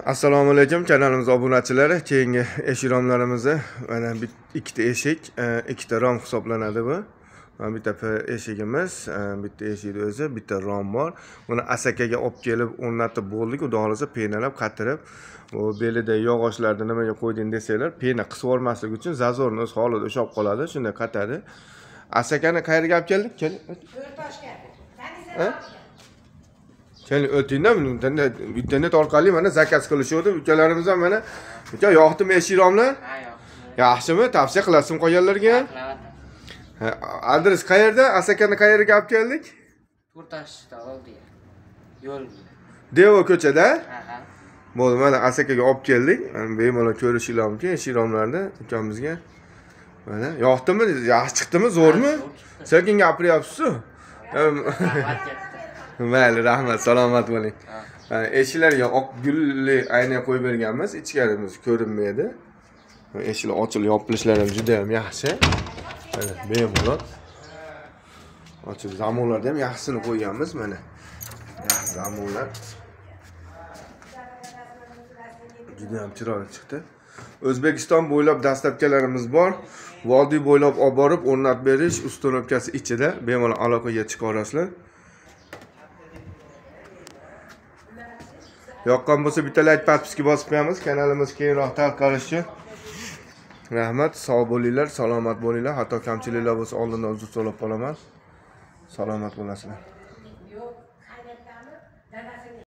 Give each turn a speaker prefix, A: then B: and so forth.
A: Assalomu alaykum kanalimiz obunachilari. Keyingi eshik-romlarimizni mana ikkita eshik, ikkita rom hisoblanadi bu. Bitta eshigimiz, bitta eshikning o'zi, bitta rom bor. Buni asakaga olib kelib o'rnatib bo'ldik. Xudo xolasa penalab, qatirib, bu belida yog'ochlarni nimaga qo'yding desanglar, pena qisib olmaslik uchun zazorni o'z holida ushlab qoladi, shunday qatadi. Asakani qayerga olib keldik? Keling. Keling o'tingda internet orqali mana zakaz qilishdi. Ukalarimiz ham mana uka yoqdimi eshik-romlar?
B: Ha, yoqdi.
A: Yaxshimi? Tavsiya qilasizmi qolganlarga? Adres qayerda? Asakani qayerga olib keldik?
B: To'rtashda oldi. Yo'l.
A: Devo ko'chada?
B: Ha.
A: Bo'ldi, mana Asakaga olib keldik. Bemalol ko'rishinglar mumkin eshik-romlarni ukamizga. Mana yoqdimi? Yaxshi chiqdimi? Zo'rmi? Sekin gapiryapsiz-ku. Mayli, rahmat, salomat bo'ling. Eshiklarga oq gulli ayna qo'yib berganmiz, ichkarimiz ko'rinmaydi. Eshiklar ochilib yopilishlari ham juda ham yaxshi. Mana bemalol. Ochilib zamonlarda ham yaxshisini qo'yganmiz mana. Zamonlar juda ham chiroyli chiqdi. O'zbekiston bo'ylab dastlabkalarimiz bor. Vodiy bo'ylab olib borib o'rnatib berish ustunovkasi ichida bemalol aloqaga chiqa olasizlar. Yoqqan bo'lsa bitta like podpiska bosib qo'yamiz. Kanalimiz keyinroq tarqalishi uchun. Rahmat, sog' bo'linglar, salomat bo'linglar. Hatto kamchiliklar bo'lsa oldindan uzr so'rab qolaman. Salomat bo'lasizlar.